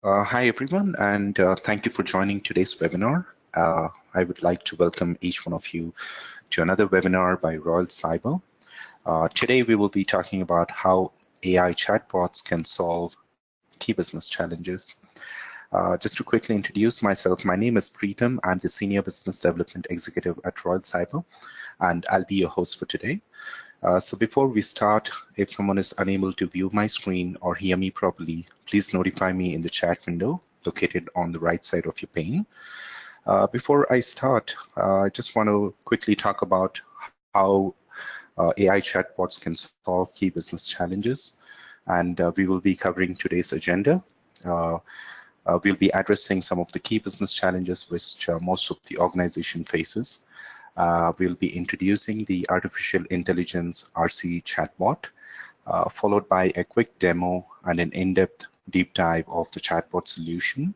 Hi, everyone, and thank you for joining today's webinar. I would like to welcome each one of you to another webinar by Royal Cyber. Today, we will be talking about how AI chatbots can solve key business challenges. Just to quickly introduce myself, my name is Preetham. I'm the Senior Business Development Executive at Royal Cyber, and I'll be your host for today. So before we start, if someone is unable to view my screen or hear me properly, please notify me in the chat window located on the right side of your pane. Before I start, I just want to quickly talk about how AI chatbots can solve key business challenges. And we will be covering today's agenda. We'll be addressing some of the key business challenges which most of the organization faces. We'll be introducing the Artificial Intelligence RC chatbot, followed by a quick demo and an in-depth deep dive of the chatbot solution,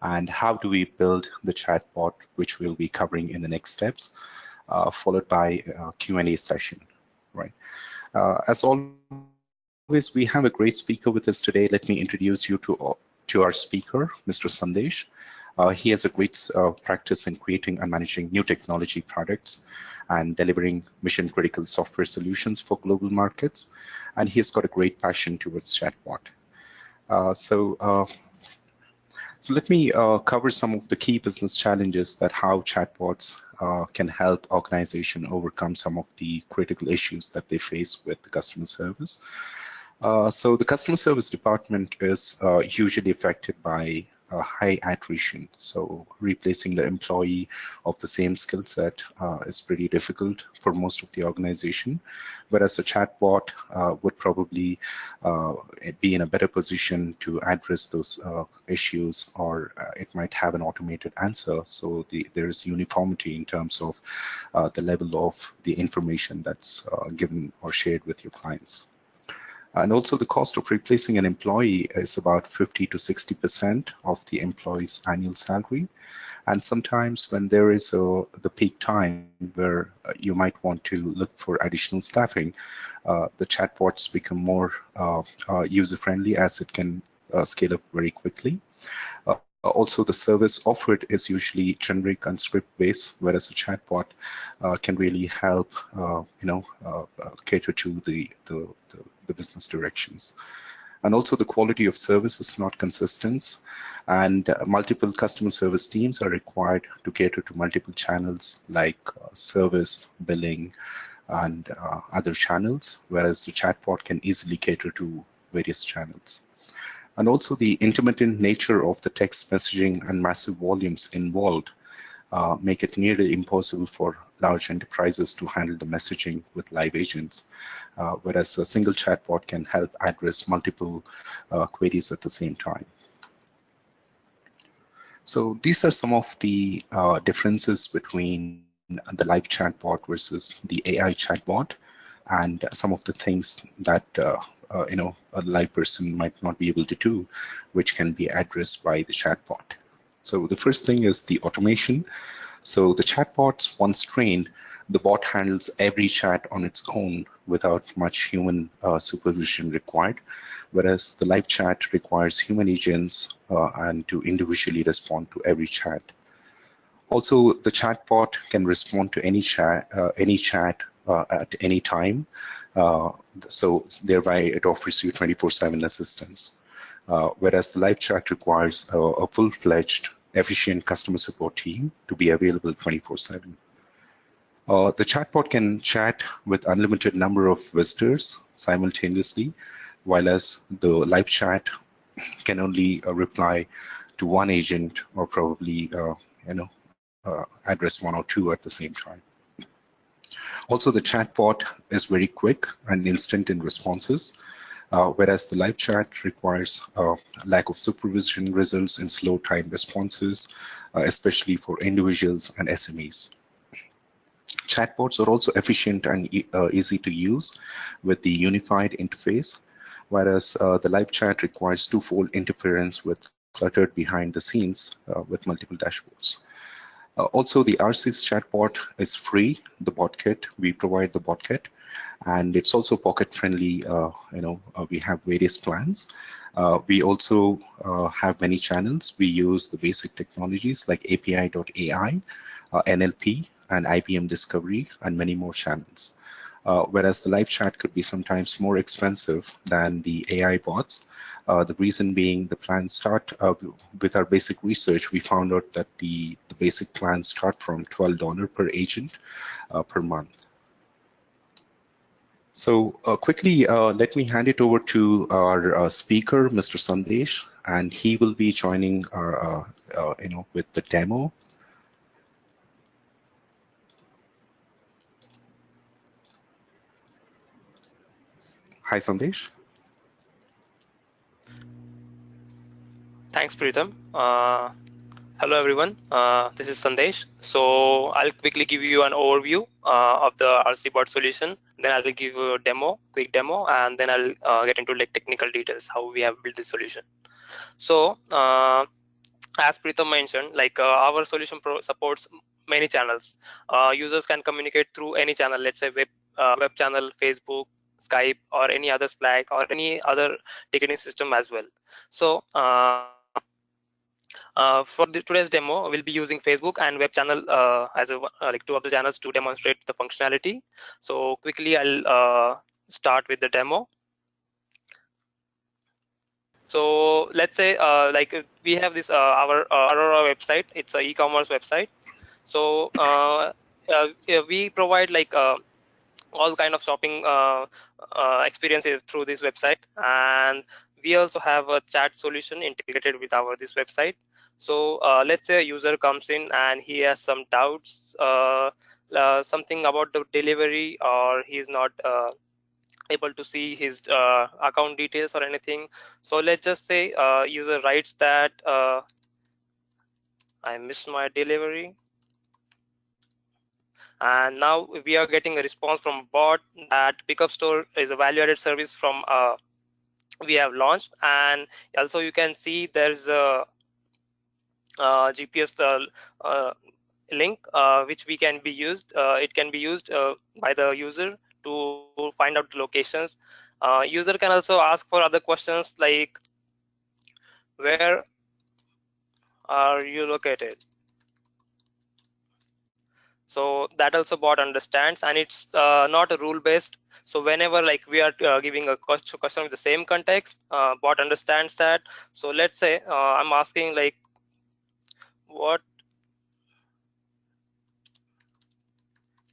and how do we build the chatbot, which we'll be covering in the next steps, followed by a Q&A session. Right. As always, we have a great speaker with us today. Let me introduce you to our speaker, Mr. Sandesh. He has a great practice in creating and managing new technology products and delivering mission-critical software solutions for global markets. And he has got a great passion towards chatbot. So let me cover some of the key business challenges that how chatbots can help organization overcome some of the critical issues that they face with the customer service. So the customer service department is usually affected by high attrition. So replacing the employee of the same skill set is pretty difficult for most of the organization, whereas a chatbot would probably be in a better position to address those issues, or it might have an automated answer. So there is uniformity in terms of the level of the information that's given or shared with your clients. And also the cost of replacing an employee is about 50 to 60% of the employee's annual salary. And sometimes when there is the peak time where you might want to look for additional staffing, the chatbots become more user-friendly as it can scale up very quickly. Also, the service offered is usually generic and script-based, whereas a chatbot can really help, cater to the business directions. And also, the quality of service is not consistent, and multiple customer service teams are required to cater to multiple channels like service, billing, and other channels, whereas the chatbot can easily cater to various channels. And also the intermittent nature of the text messaging and massive volumes involved make it nearly impossible for large enterprises to handle the messaging with live agents, whereas a single chatbot can help address multiple queries at the same time. So these are some of the differences between the live chatbot versus the AI chatbot, and some of the things that a live person might not be able to do, which can be addressed by the chatbot. So the first thing is the automation. So the chatbots, once trained, the bot handles every chat on its own without much human supervision required, whereas the live chat requires human agents and to individually respond to every chat. Also, the chatbot can respond to any chat at any time. So thereby it offers you 24/7 assistance. Whereas the live chat requires a full-fledged, efficient customer support team to be available 24/7. The chatbot can chat with unlimited number of visitors simultaneously, while as the live chat can only reply to one agent, or probably address one or two at the same time. Also, the chatbot is very quick and instant in responses, whereas the live chat requires lack of supervision, results in slow time responses, especially for individuals and SMEs. Chatbots are also efficient and easy to use with the unified interface, whereas the live chat requires twofold interference with cluttered behind the scenes with multiple dashboards. Also, the RC's chatbot is free, the bot kit. We provide the bot kit, and it's also pocket friendly. We have various plans, We also have many channels. We use the basic technologies like API.ai, NLP, and IPM discovery, and many more channels. Whereas the live chat could be sometimes more expensive than the AI bots. The reason being the plans start with our basic research, we found out that the basic plans start from $12 per agent per month. So quickly, let me hand it over to our speaker, Mr. Sandesh, and he will be joining our, with the demo. Hi, Sandesh. Thanks, Pritham. Hello, everyone. This is Sandesh. So I'll quickly give you an overview of the RCBot solution. Then I'll give you a demo, quick demo, and then I'll get into like technical details how we have built this solution. So as Pritham mentioned, like our solution supports many channels. Users can communicate through any channel, let's say web channel, Facebook, Skype, or any other Slack, or any other ticketing system as well. So for today's demo, we'll be using Facebook and web channel as like two of the channels to demonstrate the functionality. So quickly, I'll start with the demo. So let's say like we have this our Aurora website. It's an e-commerce website. So we provide like all kind of shopping experiences through this website, and we also have a chat solution integrated with our this website. So let's say a user comes in and he has some doubts, something about the delivery, or he's not able to see his account details or anything. So let's just say user writes that I missed my delivery, and now we are getting a response from bot that pickup store is a value-added service from we have launched. And also you can see there's a GPS link which we can be used. It can be used by the user to find out the locations. User can also ask for other questions like where are you located. So that also bot understands, and it's not a rule based. So whenever like we are giving a question with the same context, bot understands that. So let's say I'm asking like what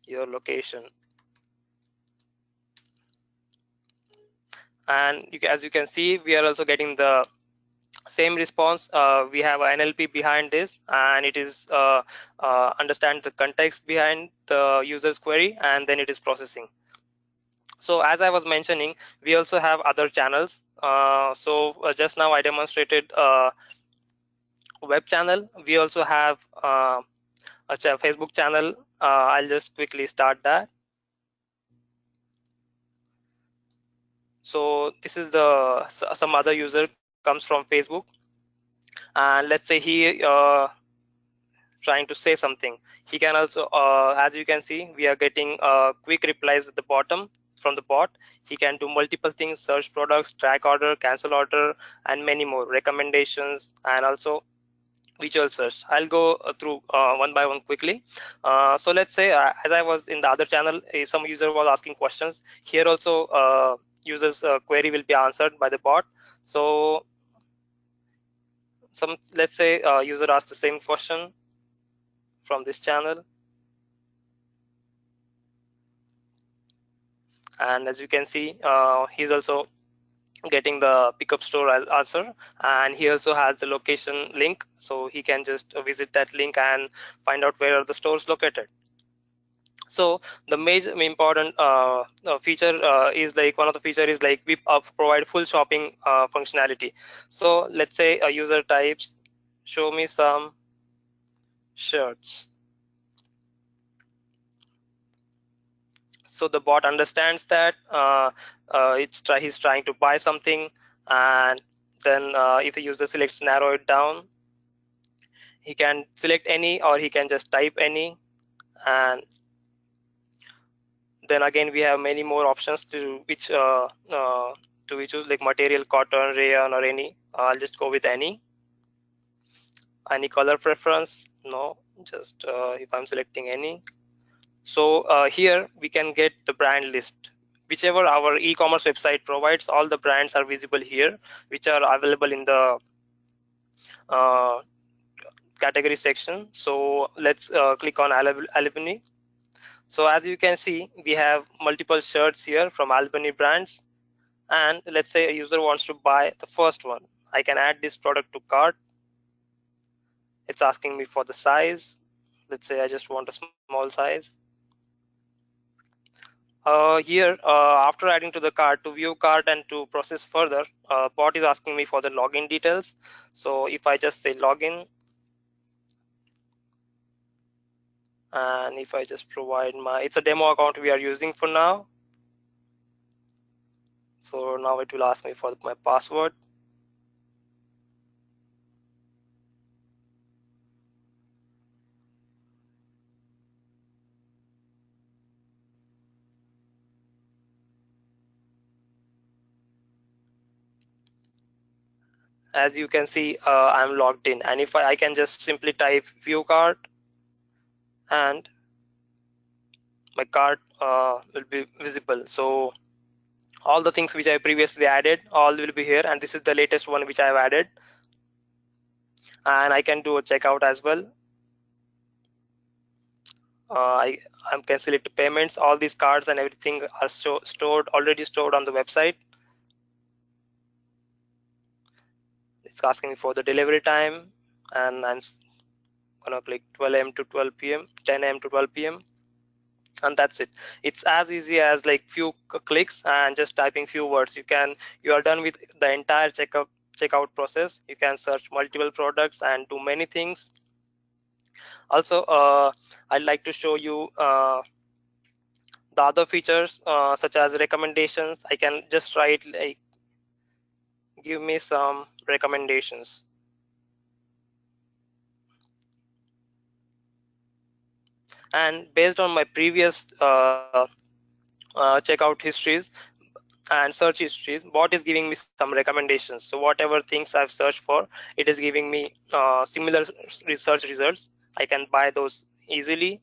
your location, and as you can see, we are also getting the same response. We have an NLP behind this, and it is understand the context behind the user's query, and then it is processing. So as I was mentioning, we also have other channels. So just now I demonstrated web channel. We also have a Facebook channel. I'll just quickly start that. So this is the some other user comes from Facebook, and let's say he trying to say something. He can also, as you can see, we are getting quick replies at the bottom from the bot. He can do multiple things: search products, track order, cancel order, and many more recommendations, and also visual search. I'll go through one by one quickly. So let's say as I was in the other channel, some user was asking questions. Here also user's query will be answered by the bot. So let's say user asked the same question from this channel, and as you can see, he's also getting the pickup store as answer, and he also has the location link, so he can just visit that link and find out where are the stores located. So the major important feature is like, one of the feature is like we provide full shopping functionality. So let's say a user types show me some shirts. So the bot understands that he's trying to buy something, and then if a user selects narrow it down, he can select any, or he can just type any, and then again we have many more options to which do we choose like material, cotton, rayon, or any? I'll just go with any color preference. No, just if I'm selecting any. So here we can get the brand list. Whichever our e-commerce website provides, all the brands are visible here, which are available in the uh, category section. So let's click on Albany. So as you can see, we have multiple shirts here from Albany brands. And let's say a user wants to buy the first one. I can add this product to cart. It's asking me for the size. Let's say I just want a small size. Here, after adding to the cart, to view cart and to process further, bot is asking me for the login details. So if I just say login, and if I just provide it's a demo account we are using for now. So now it will ask me for my password. As you can see, I'm logged in, and if I can just simply type view cart, and my cart will be visible. So all the things which I previously added, all will be here, and this is the latest one which I have added. And I can do a checkout as well. I can select payments. All these cards and everything are already stored on the website. It's asking me for the delivery time, and I'm gonna click 12 a.m. to 12 p.m., 10 a.m. to 12 p.m. and that's it. It's as easy as like few clicks and just typing few words. You are done with the entire checkout process. You can search multiple products and do many things. Also, I'd like to show you the other features, such as recommendations. I can just write like, give me some recommendations. And based on my previous checkout histories and search histories, bot is giving me some recommendations. So whatever things I've searched for, it is giving me similar research results. I can buy those easily.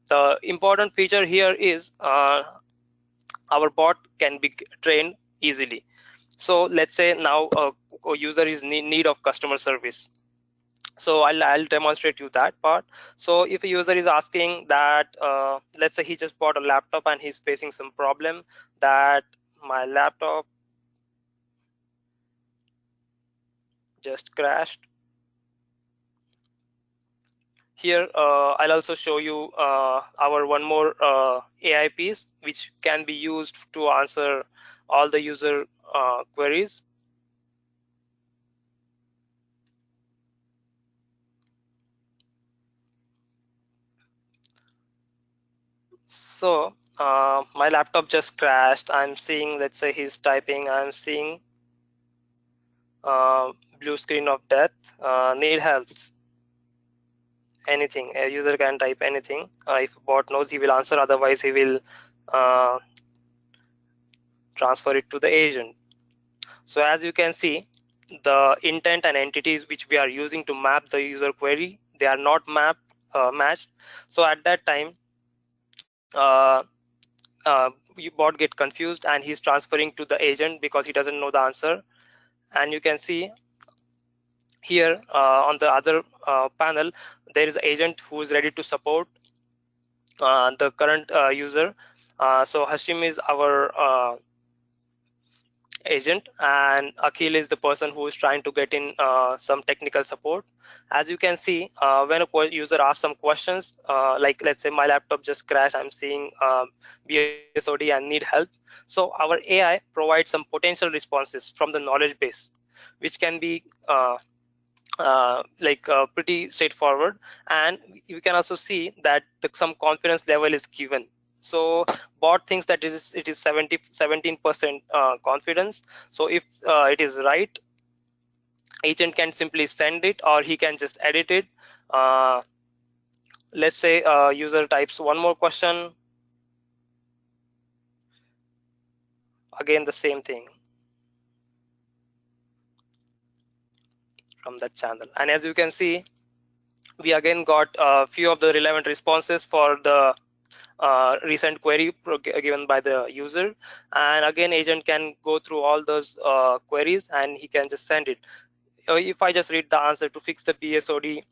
The important feature here is our bot can be trained easily. So let's say now a user is in need of customer service. So I'll demonstrate you that part. So if a user is asking that, let's say he just bought a laptop and he's facing some problem that my laptop just crashed. Here, I'll also show you our one more AI piece, which can be used to answer all the user queries. So my laptop just crashed. I'm seeing, let's say he's typing, I'm seeing blue screen of death, need help. Anything, a user can type anything. If bot knows, he will answer, otherwise he will uh, transfer it to the agent. So as you can see, the intent and entities which we are using to map the user query, they are not matched. So at that time, bot get confused and he's transferring to the agent because he doesn't know the answer. And you can see here on the other panel, there is an agent who is ready to support the current user. So Hashim is our agent, and Akhil is the person who is trying to get in some technical support. As you can see, when a user asks some questions, like let's say my laptop just crashed, I'm seeing BSOD and need help. So our AI provides some potential responses from the knowledge base, which can be pretty straightforward. And you can also see that some confidence level is given. So bot thinks that it is 17% confidence. So if it is right, agent can simply send it, or he can just edit it. Let's say user types one more question, again the same thing. from that channel. And as you can see, we again got a few of the relevant responses for the recent query given by the user, and again agent can go through all those queries and he can just send it. If I just read the answer to fix the PSOD,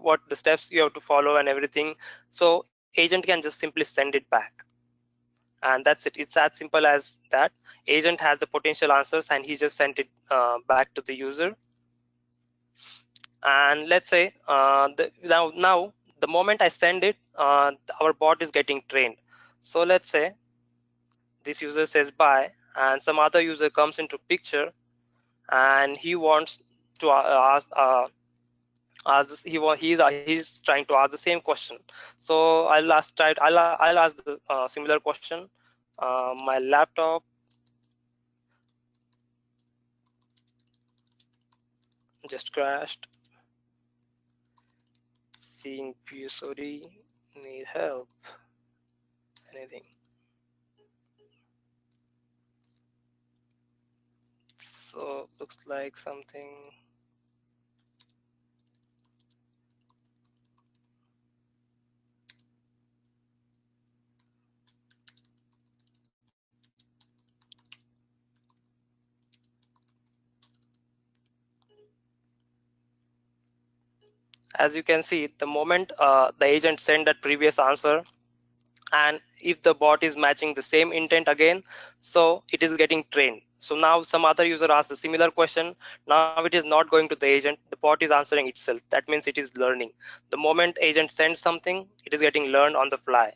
what the steps you have to follow and everything, so agent can just simply send it back, and that's it. It's as simple as that. Agent has the potential answers and he just sent it back to the user. And let's say now the moment I send it, our bot is getting trained. So let's say this user says bye and some other user comes into picture and he wants to he's trying to ask the same question. So I'll ask the similar question. My laptop just crashed, seeing PSOD, need help, anything. So looks like something. As you can see, the moment the agent sent that previous answer, and if the bot is matching the same intent again, so it is getting trained. So now some other user asks a similar question. Now it is not going to the agent, the bot is answering itself. That means it is learning. The moment agent sends something, it is getting learned on the fly.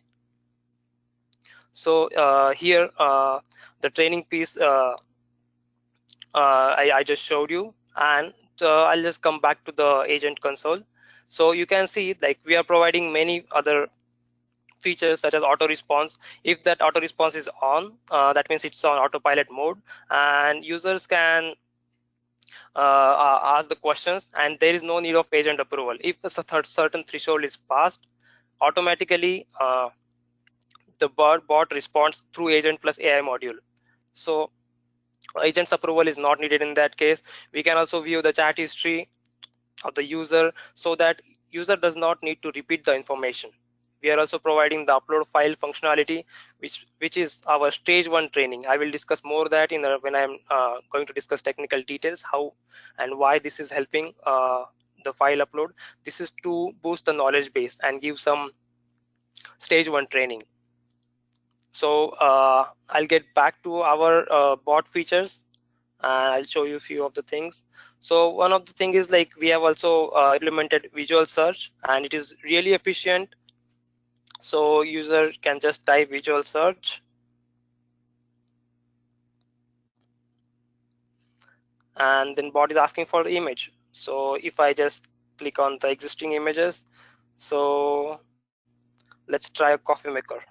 So here the training piece I just showed you, and I'll just come back to the agent console. So you can see like we are providing many other features such as auto response. If that auto response is on, that means it's on autopilot mode, and users can ask the questions and there is no need of agent approval. If a certain threshold is passed, automatically the bot responds through agent plus AI module. So agent's approval is not needed in that case. We can also view the chat history of the user so that user does not need to repeat the information. We are also providing the upload file functionality, which is our stage 1 training. I will discuss more that in when I'm going to discuss technical details, how and why this is helping the file upload. This is to boost the knowledge base and give some stage 1 training. So I'll get back to our bot features and I'll show you a few of the things. So one of the thing is like we have also implemented visual search and it is really efficient. So user can just type visual search and then bot is asking for the image. So if I just click on the existing images, so let's try a coffee maker.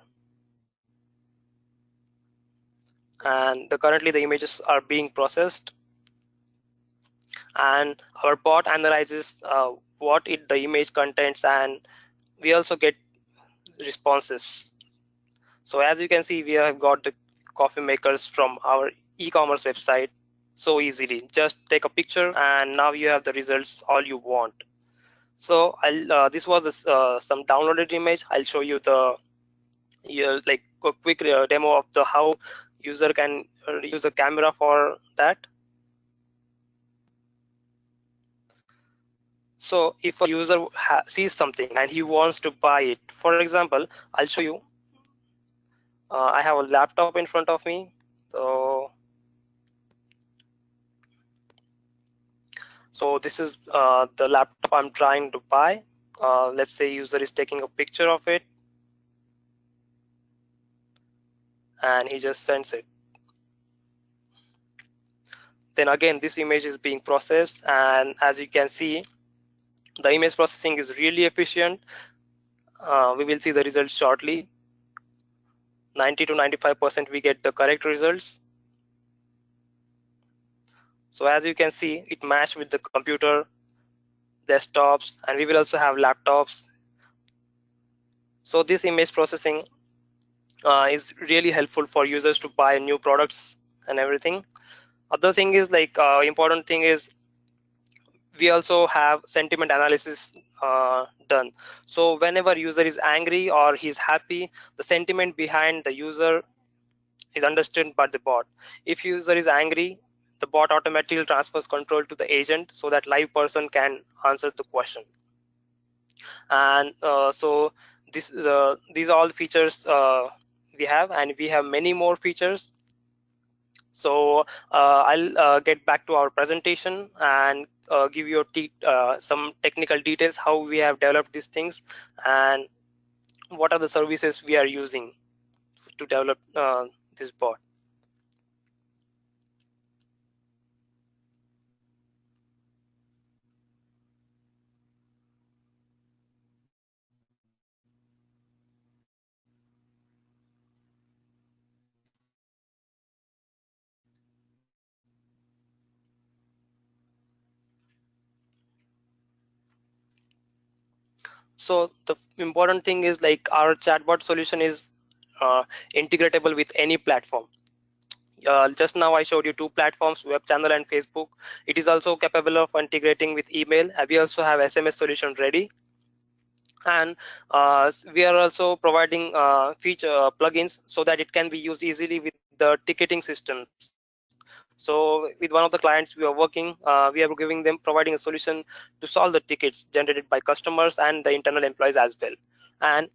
And currently the images are being processed and our bot analyzes what the image contains, and we also get responses. So as you can see, we have got the coffee makers from our e-commerce website so easily. Just take a picture and now you have the results all you want. So this was some downloaded image. I'll show you the like a quick demo of the how user can use the camera for that. So if a user sees something and he wants to buy it, for example, I'll show you. I have a laptop in front of me. So this is the laptop I'm trying to buy. Let's say user is taking a picture of it and he just sends it. Then again, this image is being processed, and as you can see, the image processing is really efficient. We will see the results shortly. 90 to 95% we get the correct results. So as you can see, it matched with the computer, desktops, and we will also have laptops. So this image processing is really helpful for users to buy new products and everything. Other thing is like important thing is we also have sentiment analysis done. So whenever user is angry or he's happy, the sentiment behind the user is understood by the bot. If user is angry, the bot automatically transfers control to the agent so that live person can answer the question. And so these are all features we have, and we have many more features. So I'll get back to our presentation and give you some technical details how we have developed these things and what are the services we are using to develop this bot. So the important thing is like our chatbot solution is integratable with any platform. Just now I showed you two platforms, web channel and Facebook. It is also capable of integrating with email. We also have SMS solution ready, and we are also providing feature plugins so that it can be used easily with the ticketing systems. So with one of the clients we are working, we are giving them, providing a solution to solve the tickets generated by customers and the internal employees as well. And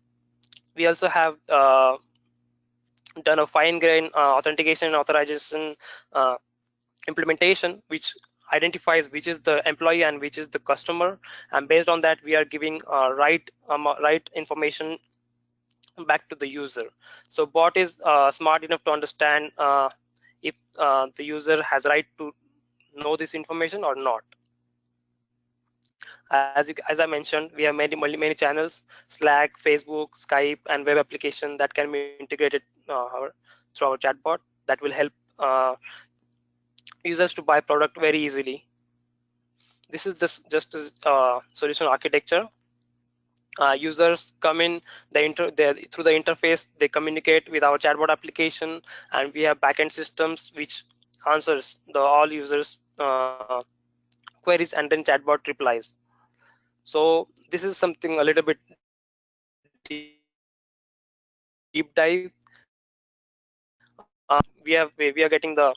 we also have done a fine grain authentication and authorization implementation, which identifies which is the employee and which is the customer, and based on that we are giving right information back to the user. So bot is smart enough to understand if the user has right to know this information or not. As I mentioned, we have many channels: Slack, Facebook, Skype, and web application that can be integrated through our chatbot that will help users to buy product very easily. This is just a solution architecture. Users come in through the interface, they communicate with our chatbot application, and we have backend systems which answers all users queries, and then chatbot replies. So this is something a little bit deep dive. We are getting the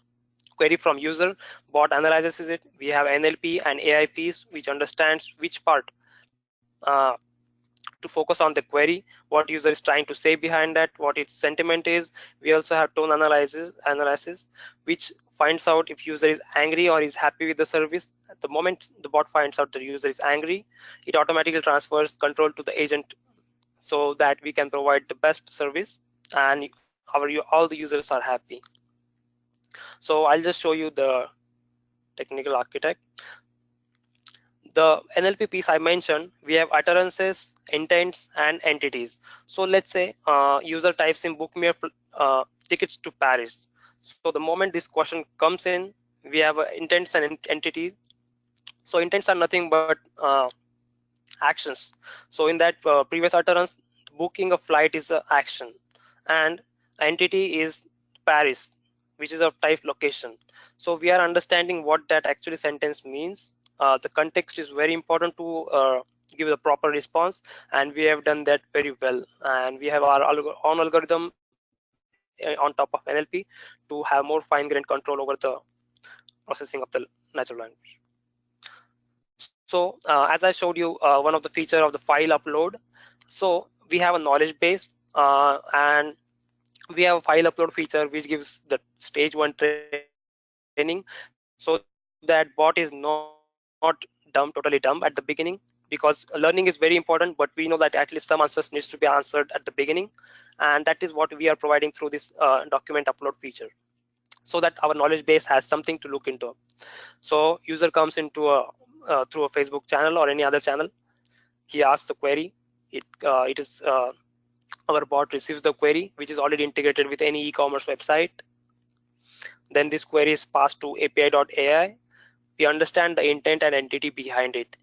query from user, bot analyzes it. We have NLP and AI piece which understands which part to focus on the query, what user is trying to say behind that, what its sentiment is. We also have tone analysis which finds out if user is angry or is happy with the service. At the moment the bot finds out the user is angry, it automatically transfers control to the agent so that we can provide the best service and all the users are happy. So I'll just show you the technical architect. The NLP piece I mentioned, we have utterances, intents, and entities. So let's say user types in book me tickets to Paris. So the moment this question comes in, we have intents and entities. So intents are nothing but actions. So in that previous utterance, booking a flight is an action, and entity is Paris, which is a type location. So we are understanding what that actually sentence means. The context is very important to give the proper response, and we have done that very well. And we have our own algorithm on top of NLP to have more fine-grained control over the processing of the natural language. So as I showed you, one of the feature of the file upload. So we have a knowledge base, and we have a file upload feature which gives the stage 1 training so that bot is not totally dumb at the beginning, because learning is very important, but we know that at least some answers needs to be answered at the beginning, and that is what we are providing through this document upload feature, so that our knowledge base has something to look into. So user comes into a through a Facebook channel or any other channel, he asks the query. It is our bot receives the query, which is already integrated with any e-commerce website. Then this query is passed to api.ai. We understand the intent and entity behind it.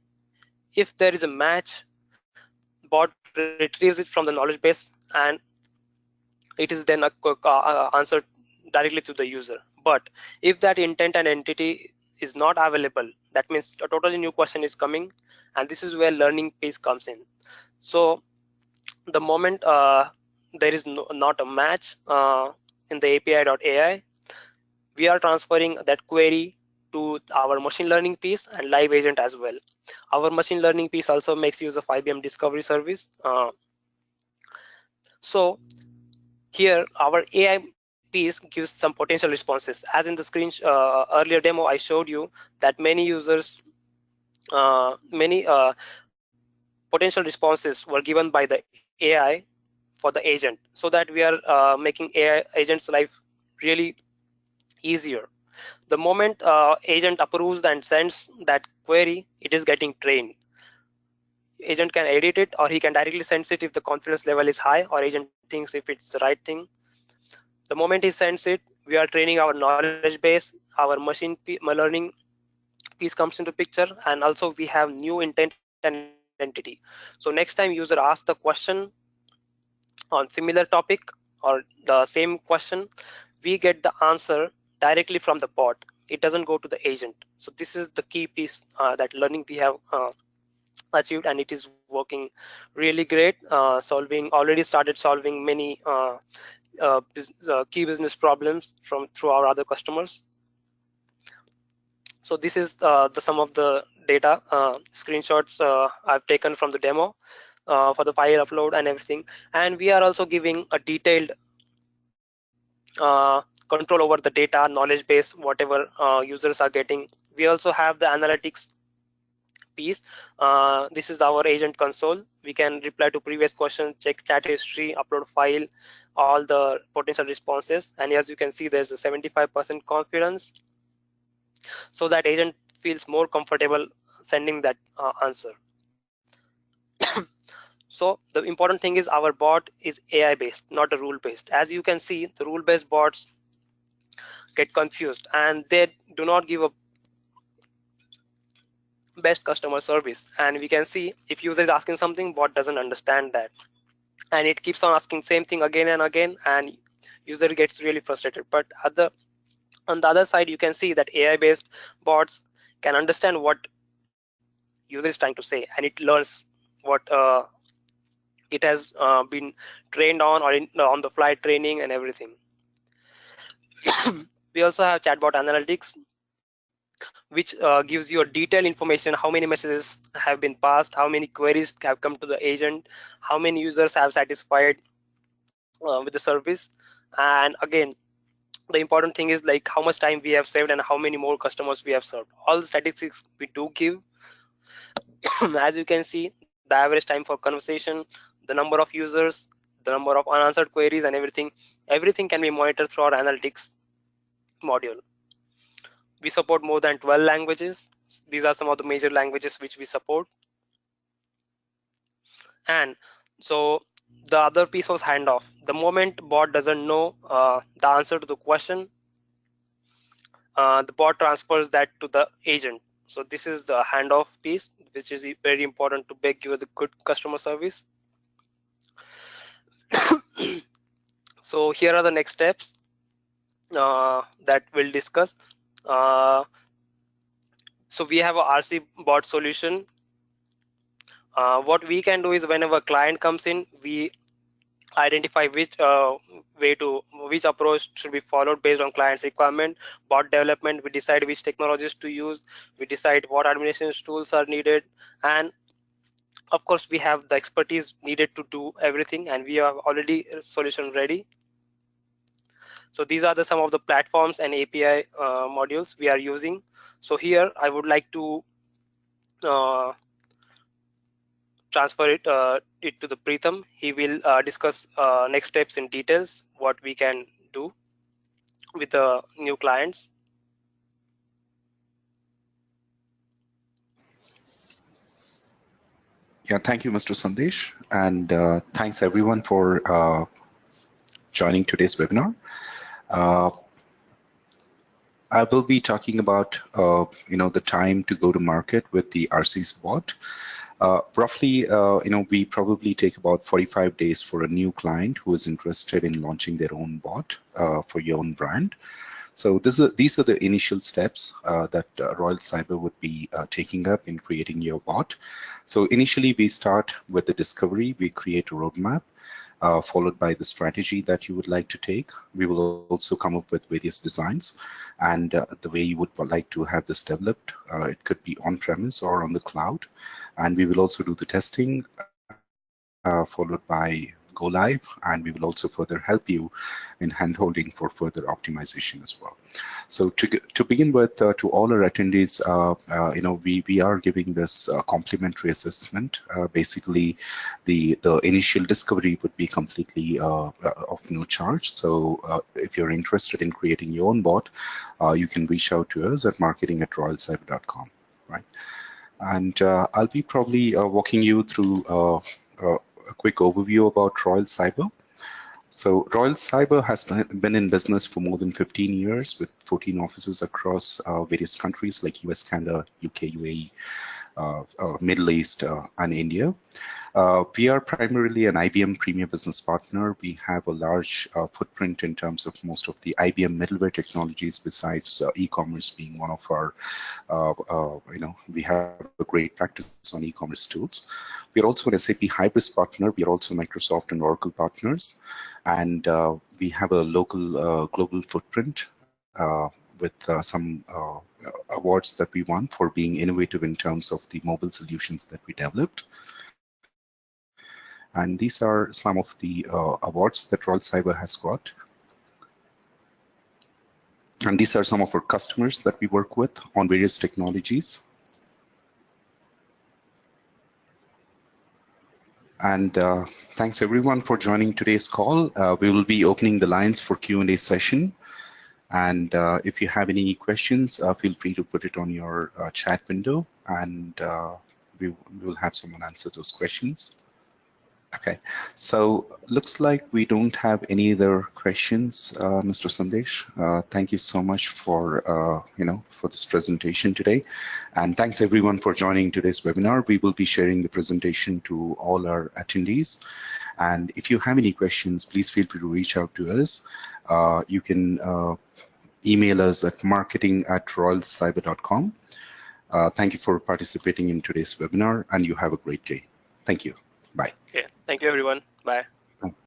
If there is a match, bot retrieves it from the knowledge base, and it is then answered directly to the user. But if that intent and entity is not available, that means a totally new question is coming, and this is where learning piece comes in. So the moment there is not a match in the API.ai, we are transferring that query to our machine learning piece and live agent as well. Our machine learning piece also makes use of IBM Discovery Service. So here our AI piece gives some potential responses. As in the earlier demo, I showed you that many users, many potential responses were given by the AI for the agent, so that we are making AI agent's life really easier. The moment agent approves and sends that query, it is getting trained. Agent can edit it, or he can directly sense it if the confidence level is high, or agent thinks if it's the right thing. The moment he sends it, we are training our knowledge base, our learning piece comes into picture, and also we have new intent and entity. So next time user asks the question on similar topic or the same question, we get the answer directly from the bot. It doesn't go to the agent. So this is the key piece that learning we have achieved, and it is working really great, already started solving many key business problems through our other customers. So this is the some of the data screenshots I've taken from the demo for the file upload and everything. And we are also giving a detailed control over the data, knowledge base, whatever users are getting. We also have the analytics piece. This is our agent console. We can reply to previous questions, check chat history, upload file, all the potential responses. And as you can see, there's a 75% confidence, so that agent feels more comfortable sending that answer. So the important thing is our bot is AI based, not a rule based. As you can see, the rule based bots get confused and they do not give a best customer service. And we can see if user is asking something, bot doesn't understand that, and it keeps on asking same thing again and again, and user gets really frustrated. But on the other side, you can see that AI based bots can understand what user is trying to say, and it learns what it has been trained on, or on the fly training and everything. We also have chatbot analytics, which gives you a detailed information: how many messages have been passed, how many queries have come to the agent, how many users have satisfied with the service. And again, the important thing is like how much time we have saved and how many more customers we have served. All the statistics we do give. As you can see, the average time for conversation, the number of users, the number of unanswered queries, and everything can be monitored through our analytics module. We support more than 12 languages. These are some of the major languages which we support. And so the other piece was handoff. The moment bot doesn't know the answer to the question, the bot transfers that to the agent. So this is the handoff piece, which is very important to make you the good customer service. So here are the next steps that we'll discuss. So we have a RC bot solution. What we can do is whenever a client comes in, we identify which approach should be followed based on client's requirement. Bot development, we decide which technologies to use, we decide what administration tools are needed, and of course we have the expertise needed to do everything, and we have already a solution ready. So these are some of the platforms and API modules we are using. So here I would like to transfer it to the Pritham. He will discuss next steps in details, what we can do with the new clients. Yeah, thank you, Mr. Sandesh, and thanks everyone for joining today's webinar. I will be talking about the time to go to market with the RC's bot. Roughly, we probably take about 45 days for a new client who is interested in launching their own bot for your own brand. So these are the initial steps that Royal Cyber would be taking up in creating your bot. So initially, we start with the discovery. We create a roadmap, followed by the strategy that you would like to take. We will also come up with various designs and the way you would like to have this developed. It could be on-premise or on the cloud. And we will also do the testing, followed by go live. And we will also further help you in hand-holding for further optimization as well. So to begin with, to all our attendees, we are giving this complimentary assessment. Basically, the initial discovery would be completely of no charge. So if you're interested in creating your own bot, you can reach out to us at marketing@royalcyber.com, right? And I'll be probably walking you through a quick overview about Royal Cyber. So Royal Cyber has been in business for more than 15 years with 14 offices across various countries like US, Canada, UK, UAE, Middle East, and India. We are primarily an IBM Premier Business Partner. We have a large footprint in terms of most of the IBM middleware technologies, besides e-commerce being one of our, we have a great practice on e-commerce tools. We are also an SAP Hybris partner. We are also Microsoft and Oracle partners. And we have a local global footprint with some awards that we won for being innovative in terms of the mobile solutions that we developed. And these are some of the awards that Royal Cyber has got. And these are some of our customers that we work with on various technologies. And thanks everyone for joining today's call. We will be opening the lines for Q&A session. And if you have any questions, feel free to put it on your chat window, and we will have someone answer those questions. Okay, so looks like we don't have any other questions, Mr. Sandesh. Thank you so much for for this presentation today, and thanks everyone for joining today's webinar. We will be sharing the presentation to all our attendees, and if you have any questions, please feel free to reach out to us. You can email us at marketing@royalcyber.com. Thank you for participating in today's webinar, and you have a great day. Thank you. Bye. Okay. Thank you, everyone. Bye.